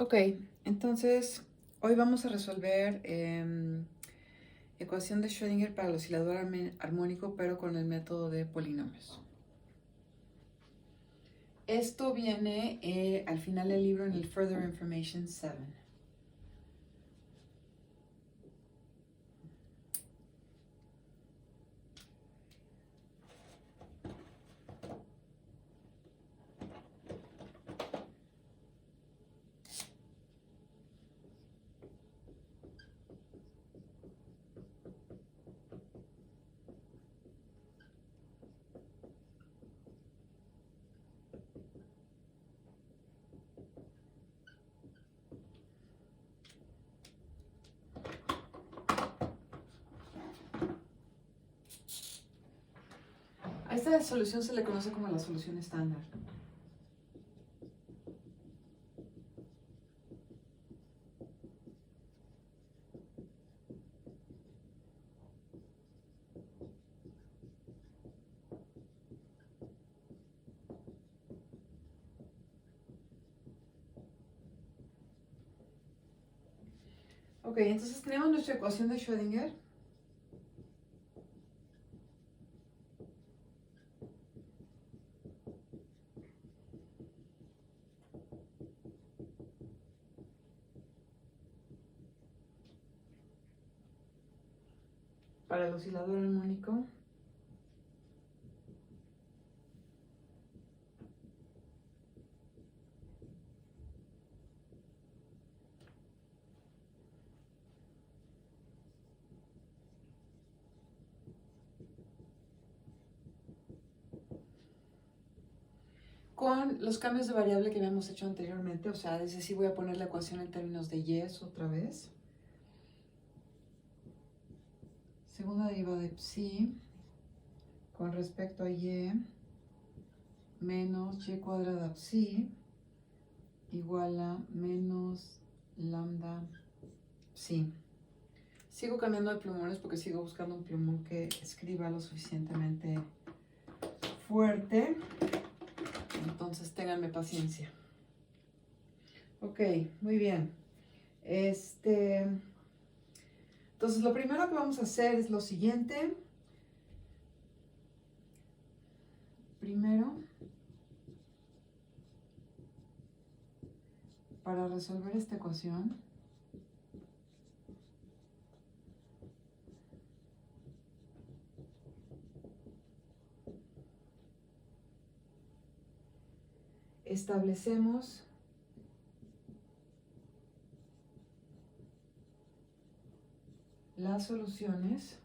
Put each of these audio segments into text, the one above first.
Ok, entonces hoy vamos a resolver ecuación de Schrödinger para el oscilador armónico, pero con el método de polinomios. Esto viene al final del libro en el Further Information 7. A esta solución se le conoce como la solución estándar. Ok, entonces tenemos nuestra ecuación de Schrödinger. Para el oscilador armónico. Con los cambios de variable que habíamos hecho anteriormente, o sea, es decir, voy a poner la ecuación en términos de y otra vez. Segunda derivada de psi con respecto a y menos y cuadrada psi igual a menos lambda psi. Sigo cambiando de plumones porque sigo buscando un plumón que escriba lo suficientemente fuerte. Entonces, ténganme paciencia. Ok, muy bien. Entonces, lo primero que vamos a hacer es lo siguiente. Primero, para resolver esta ecuación, establecemos las soluciones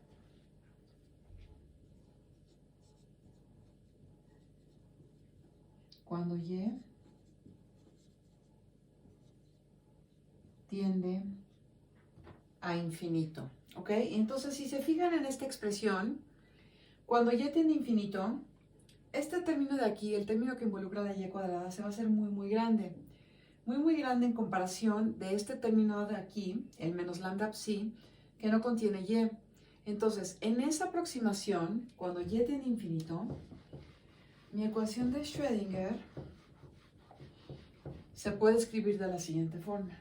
cuando y tiende a infinito. ¿Ok? Entonces, si se fijan en esta expresión, cuando y tiende a infinito, este término de aquí, el término que involucra la y cuadrada, se va a hacer muy, muy grande. Muy, muy grande en comparación de este término de aquí, el menos lambda psi, que no contiene y. Entonces, en esa aproximación, cuando y tiende a infinito, mi ecuación de Schrödinger se puede escribir de la siguiente forma.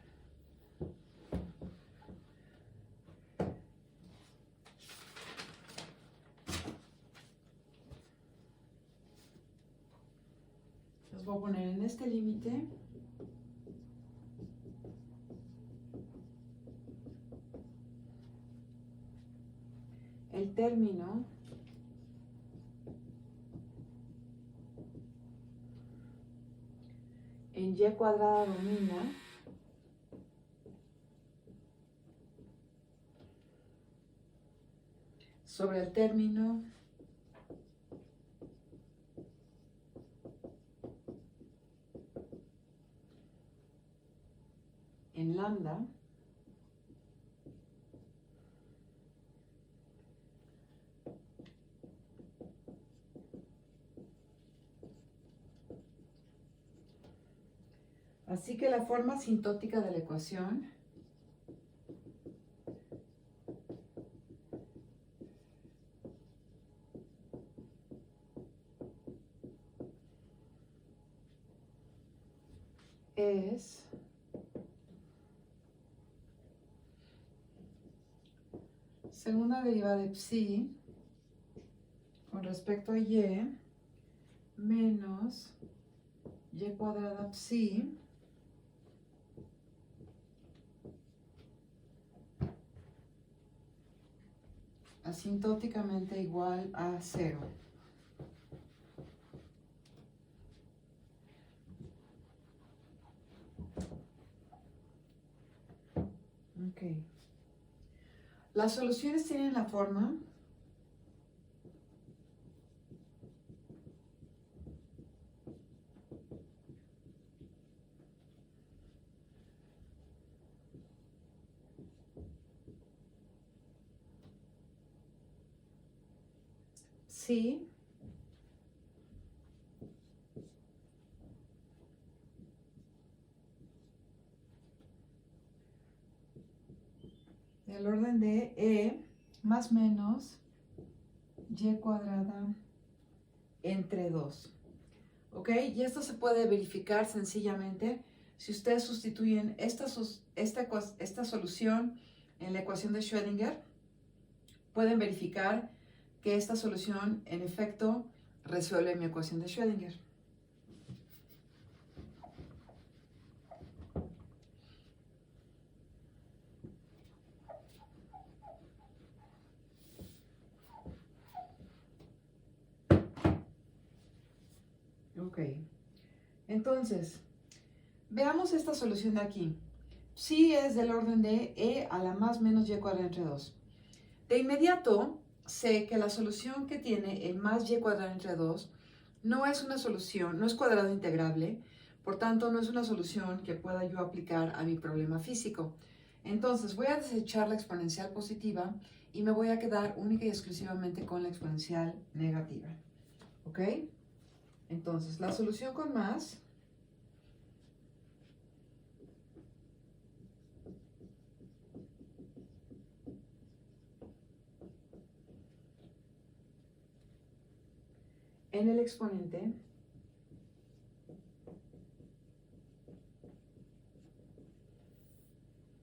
Los voy a poner en este límite. El término en y cuadrada domina sobre el término en lambda Así que la forma asintótica de la ecuación es segunda derivada de psi con respecto a y menos y cuadrada psi asintóticamente igual a 0. Ok. Las soluciones tienen la forma psi del orden de e más menos y cuadrada entre 2. ¿Ok? Y esto se puede verificar sencillamente si ustedes sustituyen esta solución en la ecuación de Schrödinger. Pueden verificar que esta solución en efecto resuelve mi ecuación de Schrödinger. Ok, entonces, veamos esta solución de aquí. Psi es del orden de e a la más menos y cuadrada entre 2. De inmediato, sé que la solución que tiene el más y cuadrada entre 2 no es una solución, no es cuadrado integrable, por tanto no es una solución que pueda yo aplicar a mi problema físico. Entonces voy a desechar la exponencial positiva y me voy a quedar única y exclusivamente con la exponencial negativa. ¿Ok? Entonces, la solución con más en el exponente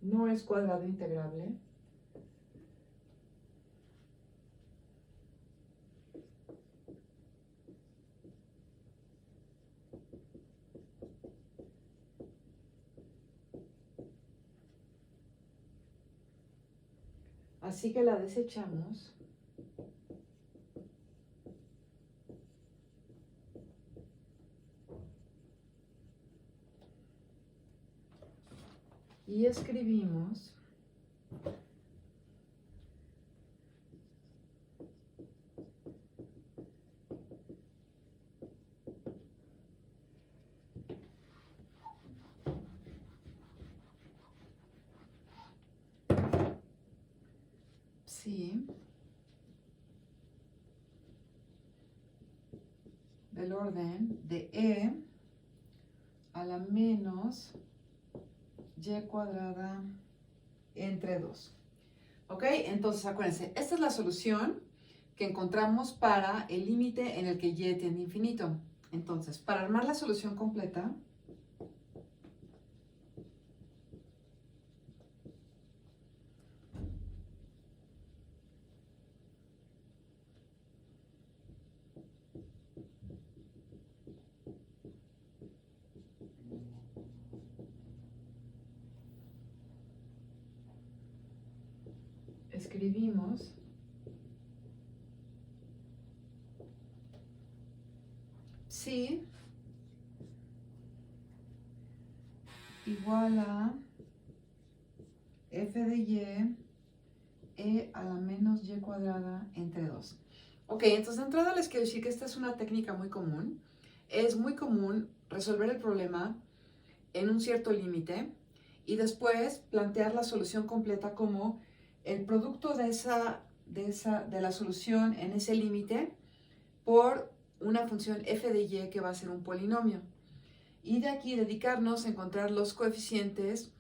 no es cuadrado integrable. Así que la desechamos. Y escribimos psi del orden de e a la menos y cuadrada entre 2. ¿Ok? Entonces, acuérdense, esta es la solución que encontramos para el límite en el que y tiende a infinito. Entonces, para armar la solución completa, escribimos psi igual a f de y e a la menos y cuadrada entre 2. Ok, entonces de entrada les quiero decir que esta es una técnica muy común. Es muy común resolver el problema en un cierto límite y después plantear la solución completa como el producto de la solución en ese límite por una función f de y que va a ser un polinomio. Y de aquí dedicarnos a encontrar los coeficientes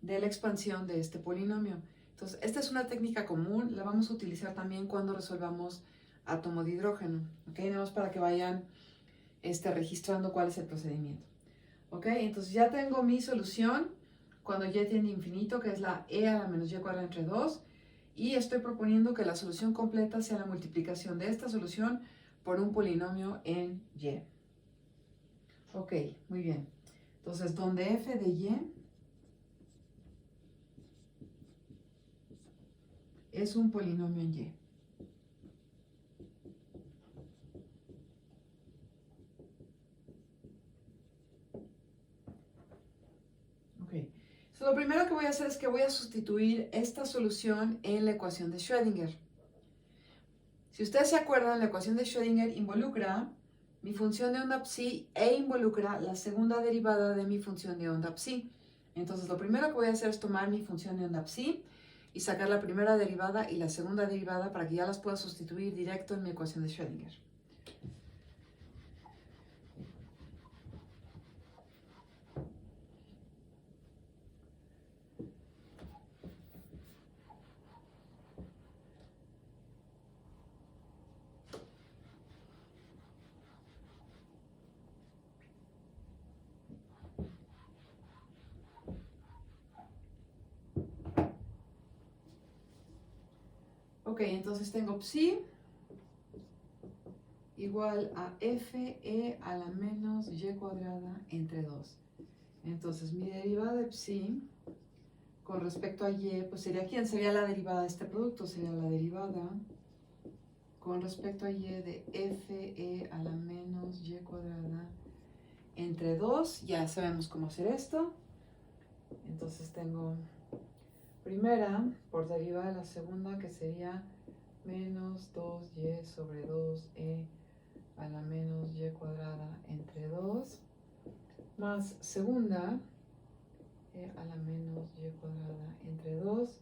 de la expansión de este polinomio. Entonces, esta es una técnica común, la vamos a utilizar también cuando resolvamos átomo de hidrógeno, ¿ok? Nada más para que vayan registrando cuál es el procedimiento, ¿ok? Entonces ya tengo mi solución cuando y tiende a infinito, que es la e a la menos y cuadrada entre 2, y estoy proponiendo que la solución completa sea la multiplicación de esta solución por un polinomio en y. Ok, muy bien. Entonces, donde f de y es un polinomio en y. Ok. So, lo primero que voy a hacer es que voy a sustituir esta solución en la ecuación de Schrödinger. Si ustedes se acuerdan, la ecuación de Schrödinger involucra mi función de onda psi e involucra la segunda derivada de mi función de onda psi. Entonces, lo primero que voy a hacer es tomar mi función de onda psi y sacar la primera derivada y la segunda derivada para que ya las pueda sustituir directo en mi ecuación de Schrödinger. Ok, entonces tengo psi igual a fe a la menos y cuadrada entre 2. Entonces mi derivada de psi con respecto a y, pues sería ¿quién? Sería la derivada de este producto, sería la derivada con respecto a y de fe a la menos y cuadrada entre 2. Ya sabemos cómo hacer esto. Entonces tengo primera por derivada de la segunda, que sería menos 2y sobre 2e a la menos y cuadrada entre 2, más segunda a la menos y cuadrada entre 2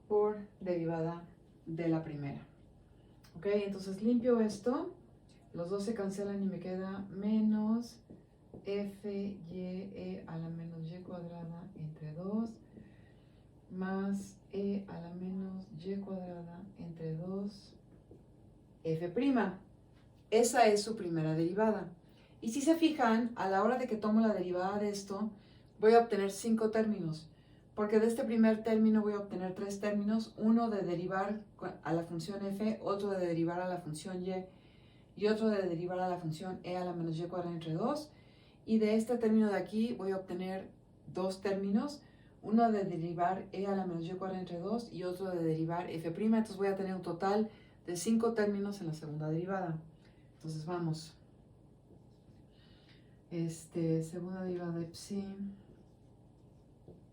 por derivada de la primera. Ok, entonces limpio esto, los dos se cancelan y me queda menos f y a la menos y cuadrada entre 2 más a la menos y cuadrada entre 2 f'. Esa es su primera derivada. Y si se fijan, a la hora de que tomo la derivada de esto, voy a obtener 5 términos, porque de este primer término voy a obtener 3 términos, uno de derivar a la función f, otro de derivar a la función y otro de derivar a la función e a la menos y cuadrada entre 2. Y de este término de aquí voy a obtener 2 términos, uno de derivar e a la menos y cuadrada entre 2 y otro de derivar f'. Entonces voy a tener un total de 5 términos en la segunda derivada. Entonces vamos. Segunda derivada de psi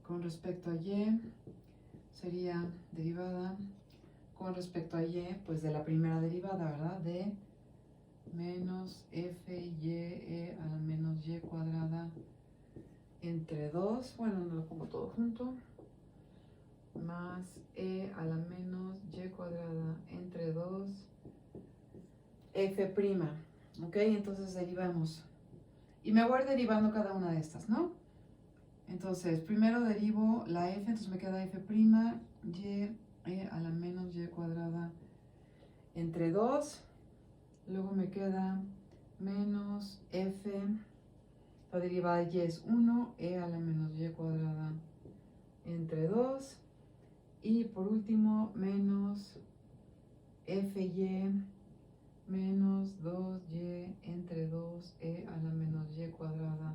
con respecto a y sería derivada con respecto a y, pues de la primera derivada, ¿verdad? De menos f y a la menos y cuadrada entre 2, bueno, no lo pongo todo junto, más a la menos y cuadrada entre 2 f'. Ok, entonces derivamos. Y me voy a ir derivando cada una de estas, ¿no? Entonces, primero derivo la f, entonces me queda f', y a la menos y cuadrada entre 2. Luego me queda menos f, la derivada de y es 1, a la menos y cuadrada entre 2. Y por último, menos fy menos 2y entre 2 a la menos y cuadrada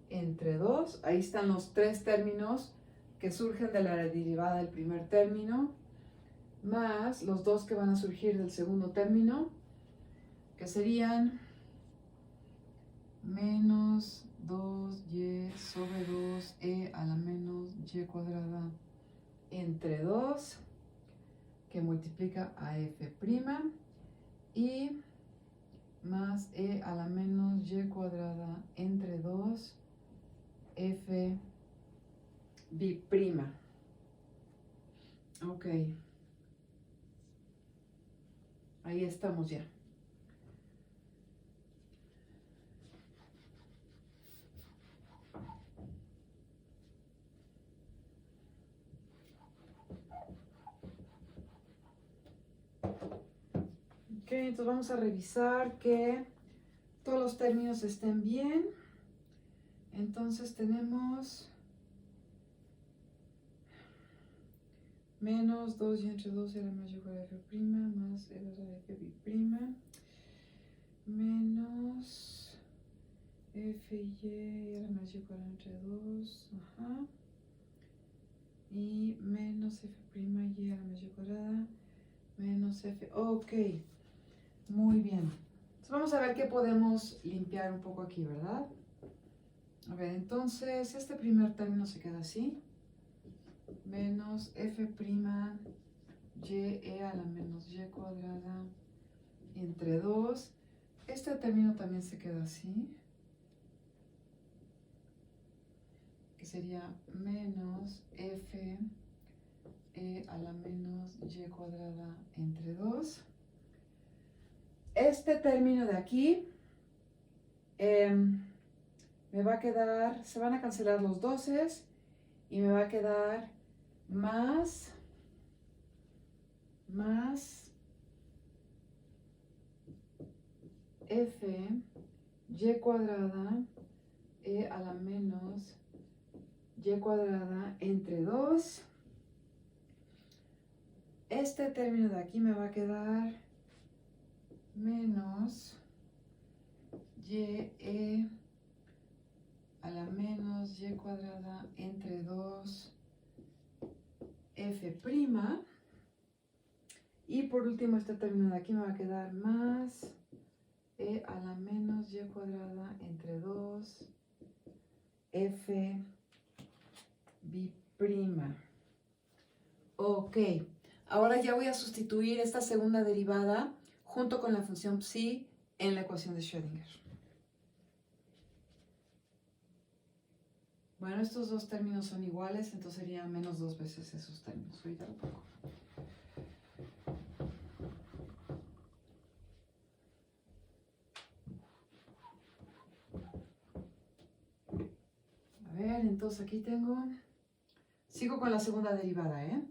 entre 2. Ahí están los 3 términos que surgen de la derivada del primer término, más los 2 que van a surgir del segundo término, que serían menos 2y sobre 2 a la menos y cuadrada entre 2, que multiplica a f', y más a la menos y cuadrada entre 2 f b'. Ok. Ahí estamos ya. Ok, entonces vamos a revisar que todos los términos estén bien. Entonces tenemos menos 2y entre 2 a la más y cuadrada de f' más e a la f b', menos fy a la más y cuadrada entre 2, ajá, y menos f' y a la más y cuadrada, menos f, ok, muy bien. Entonces vamos a ver qué podemos limpiar un poco aquí, ¿verdad? A ver, entonces este primer término se queda así, menos f' y e a la menos y cuadrada entre 2. Este término también se queda así, que sería menos f e a la menos y cuadrada entre 2. Este término de aquí me va a quedar, se van a cancelar los 12 y me va a quedar más f y cuadrada e a la menos y cuadrada entre 2. Este término de aquí me va a quedar menos y e a la menos y cuadrada entre 2 f'. Y por último este término de aquí me va a quedar más e a la menos y cuadrada entre 2 f b'. Ok, ahora ya voy a sustituir esta segunda derivada junto con la función psi en la ecuación de Schrödinger. Bueno, estos dos términos son iguales, entonces sería menos 2 veces esos términos. Ahorita lo pongo. A ver, entonces aquí tengo, sigo con la segunda derivada,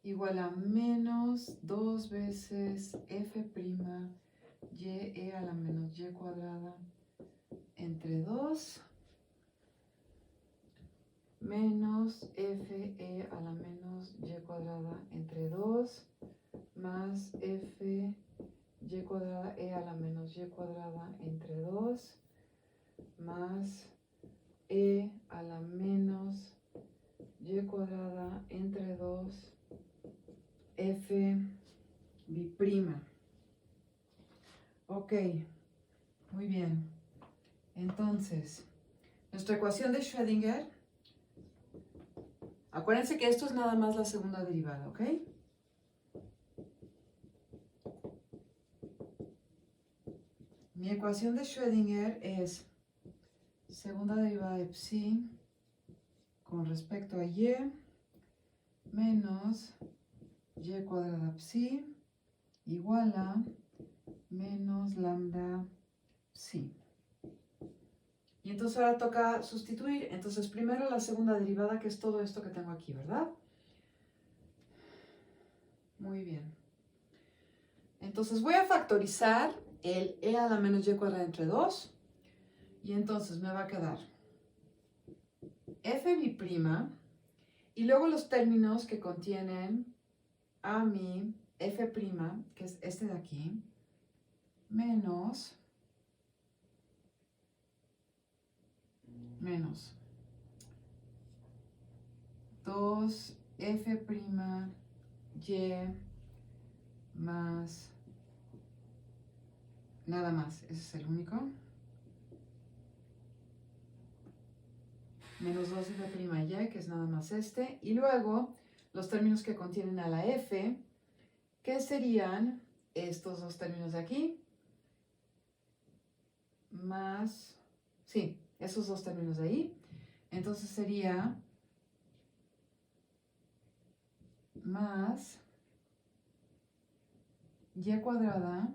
igual a menos 2 veces f' y e a la menos y cuadrada entre 2 menos f e a la menos y cuadrada entre 2 más f y cuadrada e a la menos y cuadrada entre 2 más e a la menos y cuadrada entre 2 f b'. Ok, muy bien. Entonces, nuestra ecuación de Schrödinger, acuérdense que esto es nada más la segunda derivada, ¿ok? Mi ecuación de Schrödinger es segunda derivada de psi con respecto a y menos y cuadrada psi igual a menos lambda psi. Y entonces ahora toca sustituir. Entonces primero la segunda derivada, que es todo esto que tengo aquí, ¿verdad? Muy bien. Entonces voy a factorizar el e a la menos y cuadrada entre 2. Y entonces me va a quedar f b', y luego los términos que contienen a mi f', que es este de aquí, menos 2f' y más, nada más, ese es el único, menos 2f' y, que es nada más este, y luego los términos que contienen a la f, que serían estos dos términos de aquí, más, sí, esos dos términos de ahí, entonces sería más y cuadrada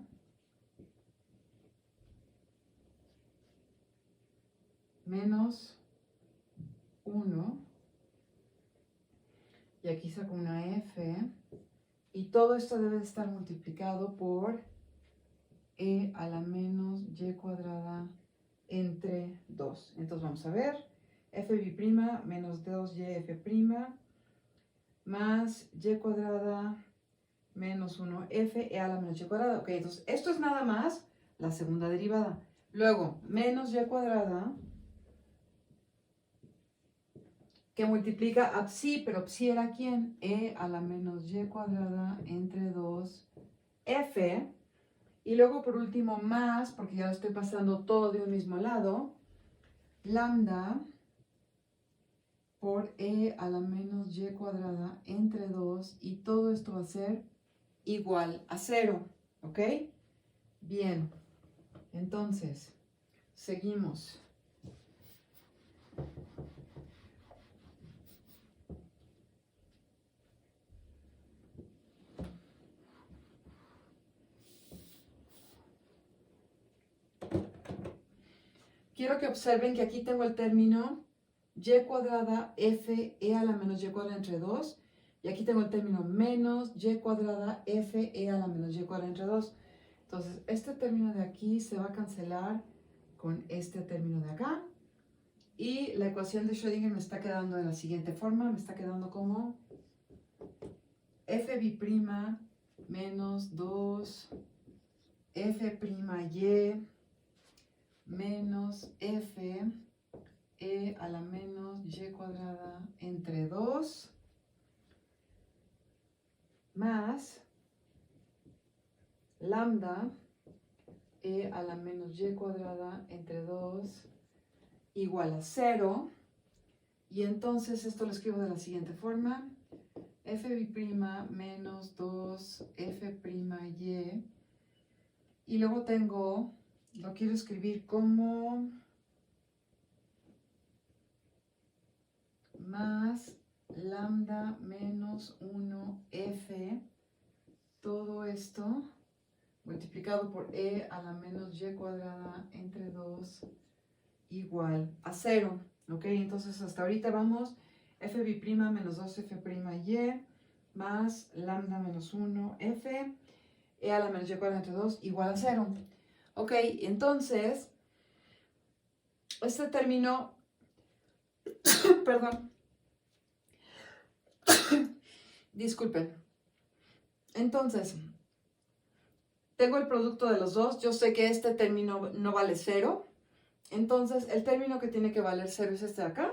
menos 1, y aquí saco una f, y todo esto debe estar multiplicado por e a la menos y cuadrada entre 2. Entonces vamos a ver, f' menos 2y f' más y cuadrada menos 1f e a la menos y cuadrada. Ok, entonces esto es nada más la segunda derivada. Luego, menos y cuadrada, que multiplica a psi, pero psi era ¿quién? E a la menos y cuadrada entre 2f. Y luego por último más, porque ya lo estoy pasando todo de un mismo lado, lambda por e a la menos y cuadrada entre 2, y todo esto va a ser igual a 0, ¿ok? Bien, entonces, seguimos. Quiero que observen que aquí tengo el término y cuadrada f e a la menos y cuadrada entre 2. Y aquí tengo el término menos y cuadrada f e a la menos y cuadrada entre 2. Entonces, este término de aquí se va a cancelar con este término de acá. Y la ecuación de Schrödinger me está quedando de la siguiente forma. Me está quedando como f'y menos 2 f'y menos f e a la menos y cuadrada entre 2 más lambda e a la menos y cuadrada entre 2 igual a 0. Y entonces esto lo escribo de la siguiente forma. f'y menos 2 f'y. Y luego tengo, lo quiero escribir como más lambda menos 1f, todo esto multiplicado por e a la menos y cuadrada entre 2 igual a 0. ¿Ok? Entonces hasta ahorita vamos f'y menos 2 f'y más lambda menos 1f e a la menos y cuadrada entre 2 igual a 0. Ok, entonces este término, perdón, disculpen. Entonces, tengo el producto de los dos. Yo sé que este término no vale 0. Entonces, el término que tiene que valer 0 es este de acá.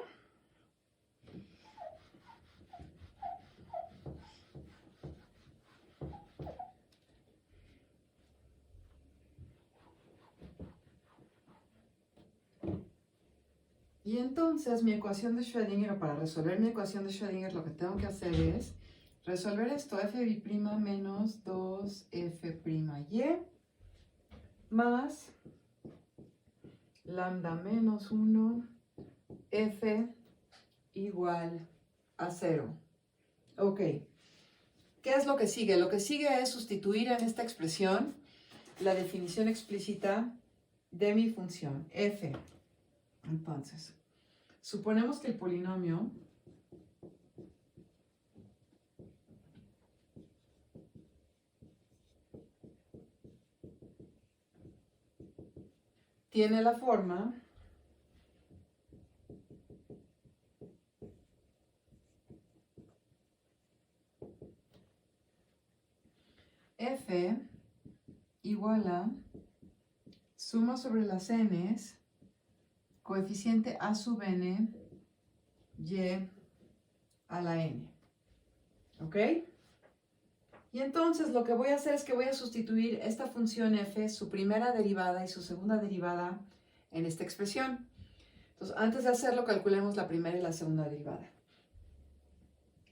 Y entonces mi ecuación de Schrödinger, o para resolver mi ecuación de Schrödinger, lo que tengo que hacer es resolver esto, f'y menos 2f'y más lambda menos 1 f igual a 0. Ok, ¿qué es lo que sigue? Lo que sigue es sustituir en esta expresión la definición explícita de mi función f. Entonces, suponemos que el polinomio tiene la forma f igual a suma sobre las n's, coeficiente a sub n, y a la n. ¿Ok? Y entonces lo que voy a hacer es que voy a sustituir esta función f, su primera derivada y su segunda derivada, en esta expresión. Entonces, antes de hacerlo, calculemos la primera y la segunda derivada.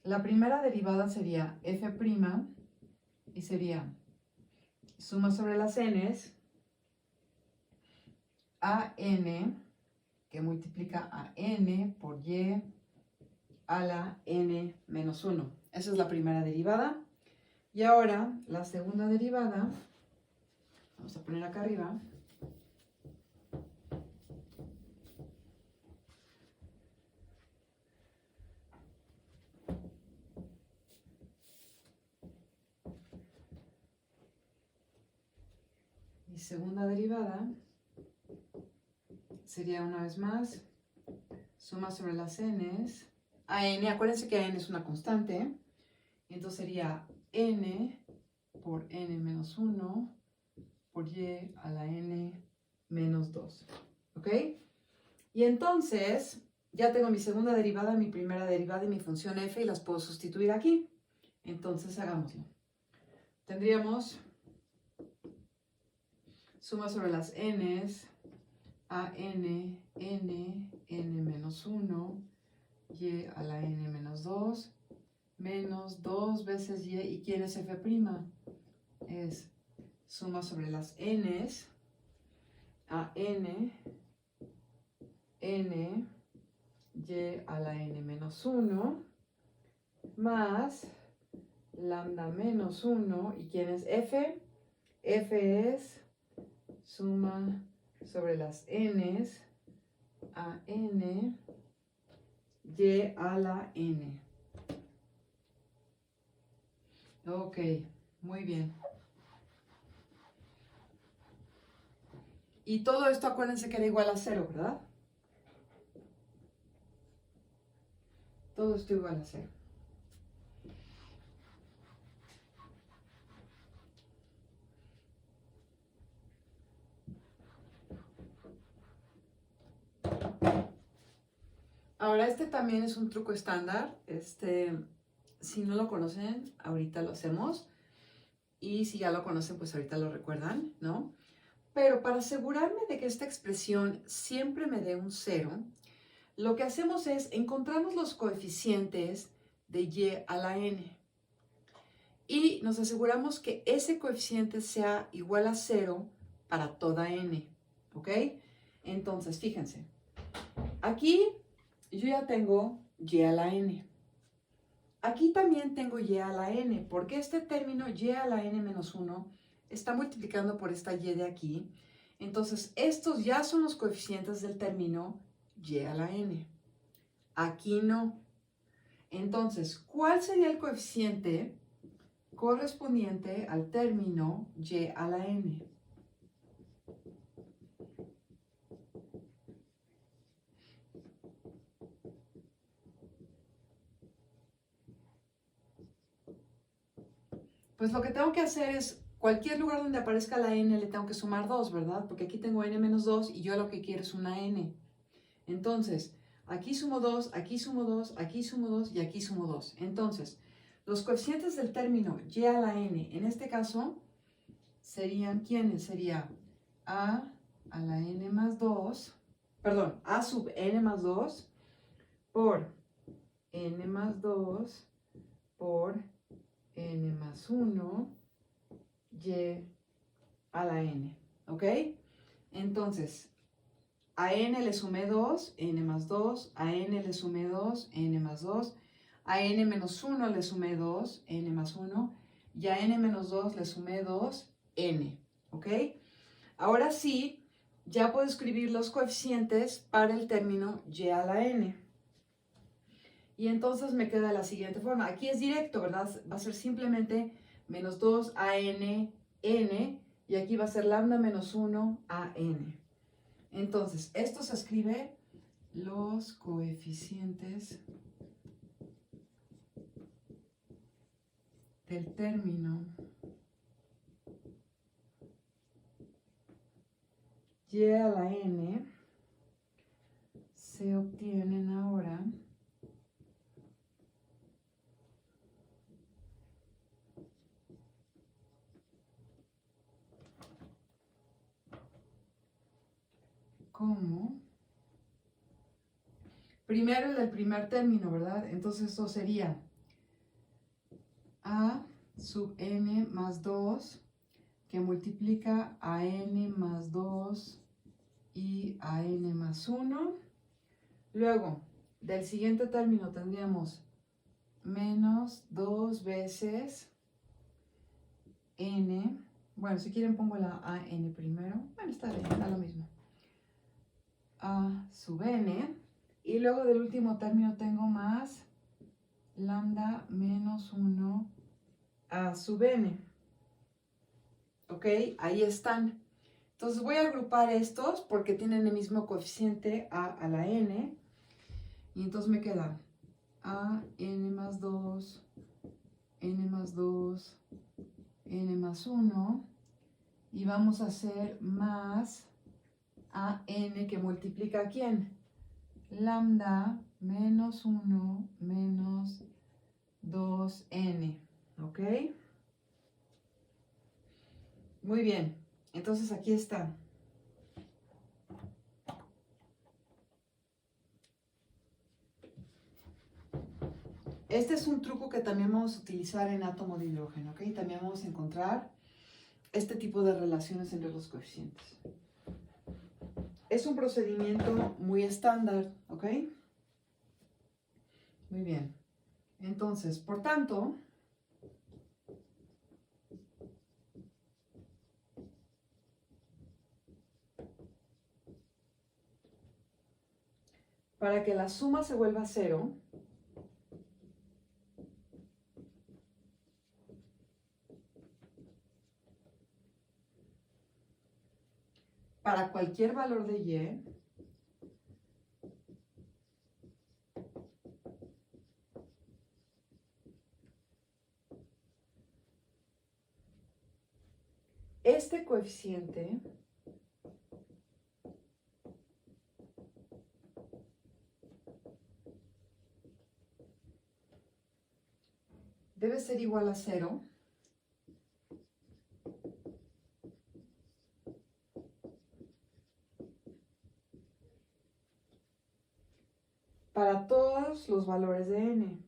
La primera derivada sería f' y sería suma sobre las n's, a n, que multiplica a n por y a la n menos 1. Esa es la primera derivada. Y ahora la segunda derivada, vamos a poner acá arriba. Y segunda derivada sería una vez más suma sobre las n's, a n, acuérdense que a n es una constante, Entonces sería n por n menos 1 por y a la n menos 2. ¿Ok? Y entonces ya tengo mi segunda derivada, mi primera derivada y mi función f y las puedo sustituir aquí. Entonces hagámoslo. Tendríamos suma sobre las n's a n menos 1, y a la n menos 2, menos 2 veces y. ¿Y quién es f'? Es suma sobre las n's a n y a la n menos 1, más lambda menos 1. ¿Y quién es f? F es suma sobre las n's a n y a la n. Ok, muy bien. Y todo esto acuérdense que era igual a 0, ¿verdad? Todo esto igual a 0. Ahora, este también es un truco estándar. Si no lo conocen, ahorita lo hacemos. Y si ya lo conocen, pues ahorita lo recuerdan, ¿no? Pero para asegurarme de que esta expresión siempre me dé un 0, lo que hacemos es encontramos los coeficientes de y a la n. Y nos aseguramos que ese coeficiente sea igual a 0 para toda n. ¿Ok? Entonces, fíjense. Aquí yo ya tengo y a la n. Aquí también tengo y a la n, porque este término y a la n menos 1 está multiplicando por esta y de aquí. Entonces, estos ya son los coeficientes del término y a la n. Aquí no. Entonces, ¿cuál sería el coeficiente correspondiente al término y a la n? Pues lo que tengo que hacer es, cualquier lugar donde aparezca la n le tengo que sumar 2, ¿verdad? Porque aquí tengo n menos 2 y yo lo que quiero es una n. Entonces, aquí sumo 2, aquí sumo 2, aquí sumo 2 y aquí sumo 2. Entonces, los coeficientes del término y a la n, en este caso, serían, ¿quiénes? Sería a la n más 2, perdón, a sub n más 2 por n más 2 por n más 1 y a la n, ¿ok? Entonces, a n le sumé 2, n más 2, a n le sumé 2, n más 2, a n menos 1 le sumé 2, n más 1, y a n menos 2 le sumé 2, n, ¿ok? Ahora sí, ya puedo escribir los coeficientes para el término y a la n. Y entonces me queda de la siguiente forma. Aquí es directo, ¿verdad? Va a ser simplemente menos 2 a n, n, y aquí va a ser lambda menos 1 a n. Entonces, esto se escribe los coeficientes del término y a la n se obtienen ahora como primero el del primer término, ¿verdad? Entonces esto sería a sub n más 2 que multiplica a n más 2 y a n más 1. Luego, del siguiente término tendríamos menos 2 veces n. Bueno, si quieren pongo la a n primero. Bueno, está bien, da lo mismo. A sub n. Y luego del último término tengo más lambda menos 1 a sub n. ¿Ok? Ahí están. Entonces voy a agrupar estos porque tienen el mismo coeficiente a la n. Y entonces me queda a n más 2, n más 2, n más 1, y vamos a hacer más a n que multiplica ¿a quién? Lambda menos 1 menos 2n, ¿ok? Muy bien, entonces aquí está. Este es un truco que también vamos a utilizar en átomo de hidrógeno, ¿ok? También vamos a encontrar este tipo de relaciones entre los coeficientes. Es un procedimiento muy estándar, ¿ok? Muy bien. Entonces, por tanto, para que la suma se vuelva cero, para cualquier valor de y, este coeficiente debe ser igual a 0 para todos los valores de n.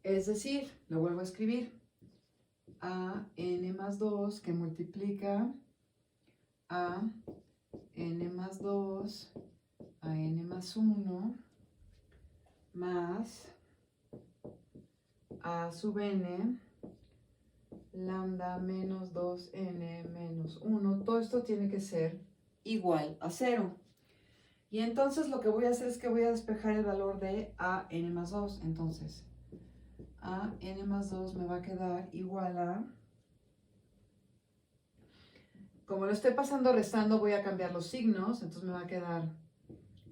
Es decir, lo vuelvo a escribir, a n más 2 que multiplica a n más 2 a n más 1 más a sub n lambda menos 2n menos 1. Todo esto tiene que ser igual a 0. Y entonces lo que voy a hacer es que voy a despejar el valor de a n más 2. Entonces, a n más 2 me va a quedar igual a... Como lo estoy pasando restando, voy a cambiar los signos. Entonces me va a quedar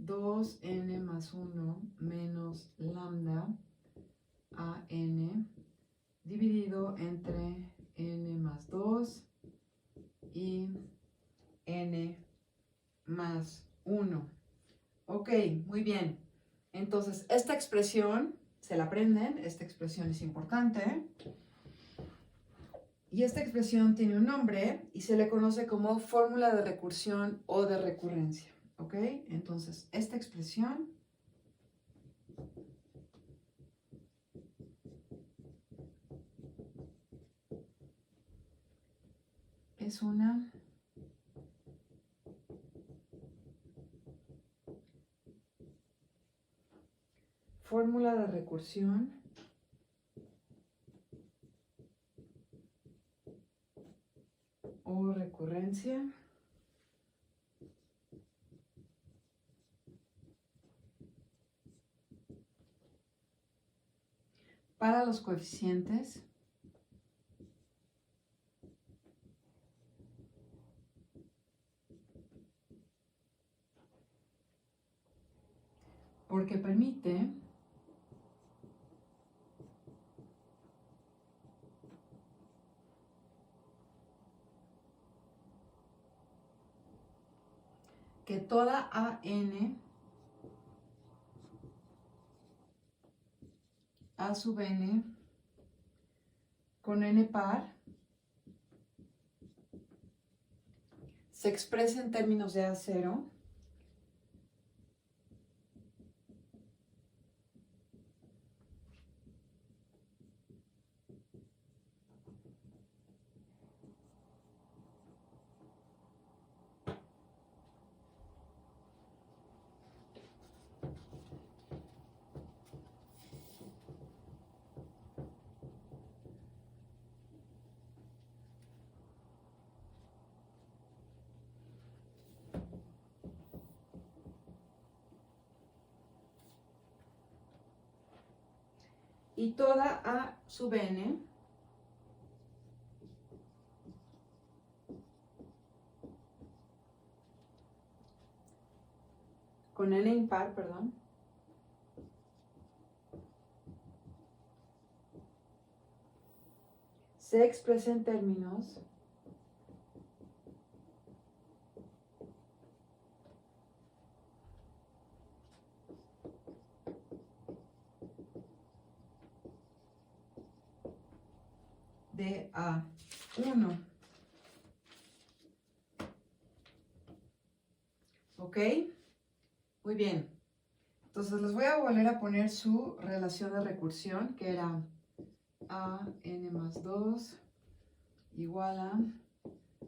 2n más 1 menos lambda a n dividido entre n más 2 y n más 1. Ok, muy bien. Entonces, esta expresión, se la aprenden, esta expresión es importante. Y esta expresión tiene un nombre y se le conoce como fórmula de recursión o de recurrencia. ¿Ok? Entonces, esta expresión es una fórmula de recursión o recurrencia para los coeficientes porque permite que toda AN A sub n con n par se expresa en términos de A0 y toda A sub n con n impar, perdón, se expresa en términos de A1. ¿Ok? Muy bien. Entonces les voy a volver a poner su relación de recursión, que era a n más 2 igual a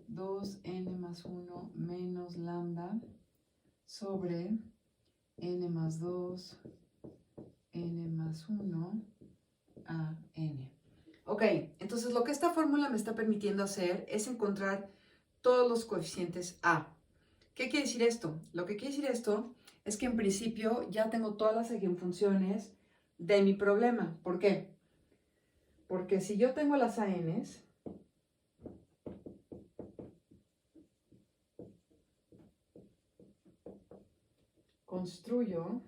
2n más 1 menos lambda sobre n más 2, n más 1 a n. Ok, entonces lo que esta fórmula me está permitiendo hacer es encontrar todos los coeficientes a. ¿Qué quiere decir esto? Lo que quiere decir esto es que en principio ya tengo todas las eigenfunciones de mi problema. ¿Por qué? Porque si yo tengo las ANs, construyo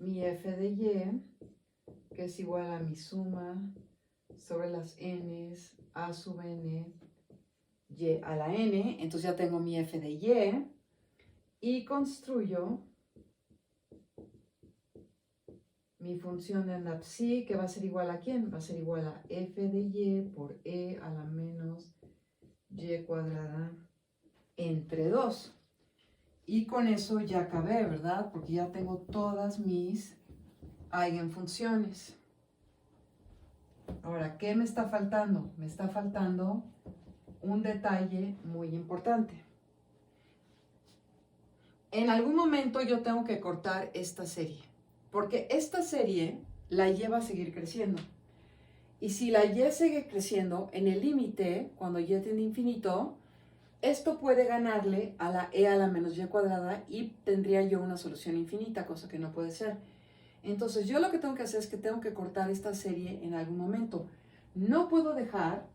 mi f de y, que es igual a mi suma sobre las n's a sub n, y a la n, entonces ya tengo mi f de y construyo mi función de nabsi, que va a ser igual a ¿quién? Va a ser igual a f de y por e a la menos y cuadrada entre 2. Y con eso ya acabé, ¿verdad? Porque ya tengo todas mis eigenfunciones. Ahora, ¿qué me está faltando? Me está faltando un detalle muy importante. En algún momento yo tengo que cortar esta serie, porque esta serie, la y va a seguir creciendo. Y si la y sigue creciendo, en el límite, cuando y tiende a infinito, esto puede ganarle a la e a la menos y cuadrada y tendría yo una solución infinita, cosa que no puede ser. Entonces yo lo que tengo que hacer es que tengo que cortar esta serie en algún momento. No puedo dejar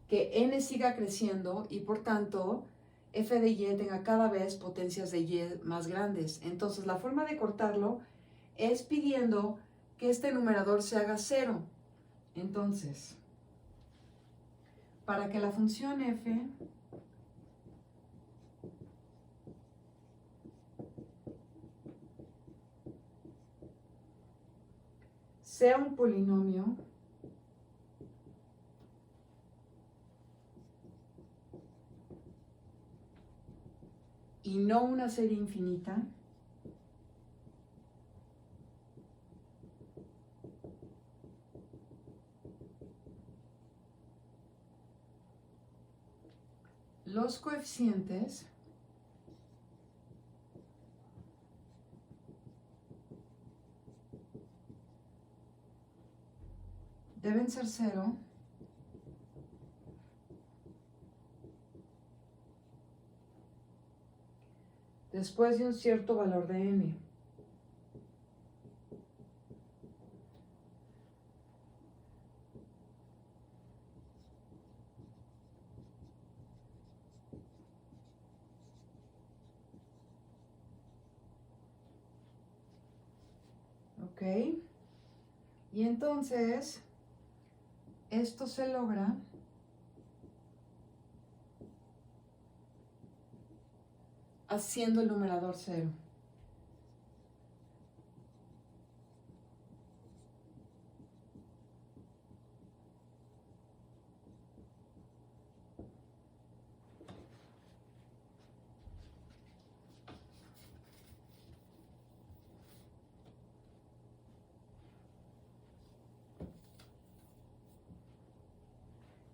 que n siga creciendo y por tanto f de y tenga cada vez potencias de y más grandes. Entonces la forma de cortarlo es pidiendo que este numerador se haga 0. Entonces, para que la función f sea un polinomio y no una serie infinita, los coeficientes deben ser 0 después de un cierto valor de n. ¿Ok? Y entonces, esto se logra haciendo el numerador 0.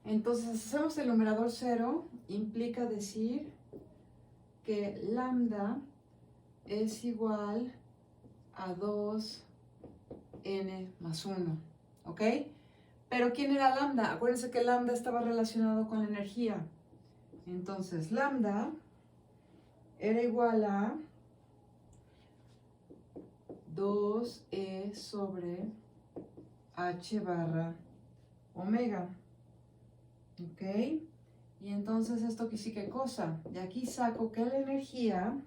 Entonces, si hacemos el numerador 0, implica decir que lambda es igual a 2n más 1, ¿ok? Pero ¿quién era lambda? Acuérdense que lambda estaba relacionado con la energía. Entonces, lambda era igual a 2e sobre h barra omega. ¿Ok? Y entonces, ¿esto sí qué cosa? De aquí saco que la energía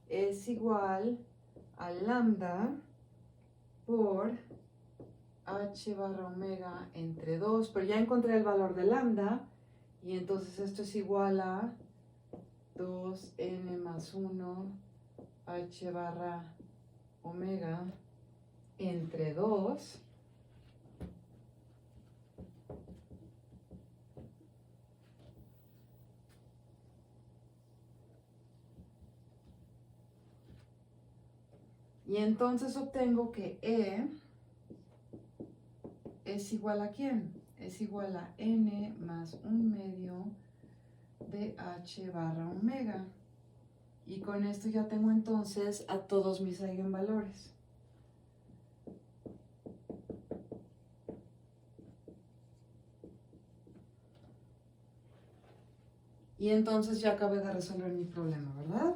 es igual a lambda por h barra omega entre 2, pero ya encontré el valor de lambda, y entonces esto es igual a 2n más 1 h barra omega entre 2. Y entonces obtengo que E es igual a ¿quién? Es igual a n más 1/2 de h barra omega. Y con esto ya tengo entonces a todos mis eigenvalores. Y entonces ya acabé de resolver mi problema, ¿verdad?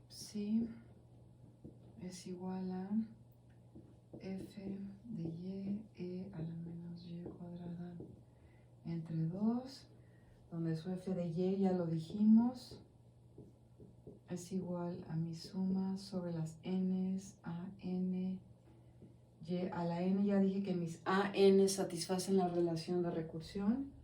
Sí, es igual a f de y, e a la menos y cuadrada entre 2, donde su f de y ya lo dijimos, es igual a mi suma sobre las n's a n, y a la n ya dije que mis a n satisfacen la relación de recursión.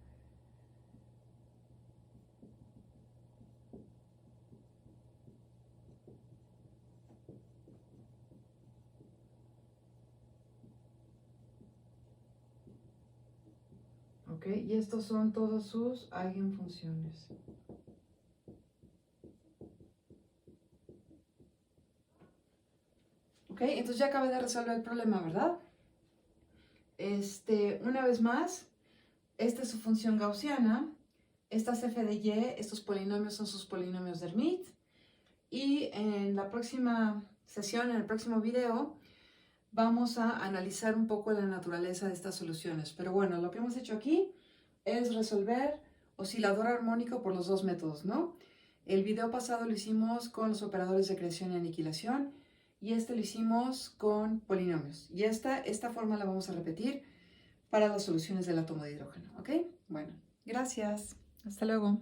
¿Ok? Y estos son todos sus eigenfunciones. ¿Ok? Entonces ya acabé de resolver el problema, ¿verdad? Una vez más, esta es su función gaussiana. Esta es f de y, estos polinomios son sus polinomios de Hermite. Y en la próxima sesión, en el próximo video, vamos a analizar un poco la naturaleza de estas soluciones. Pero bueno, lo que hemos hecho aquí es resolver oscilador armónico por los dos métodos, ¿no? El video pasado lo hicimos con los operadores de creación y aniquilación, y este lo hicimos con polinomios. Y esta forma la vamos a repetir para las soluciones del átomo de hidrógeno, ¿ok? Bueno, gracias. Hasta luego.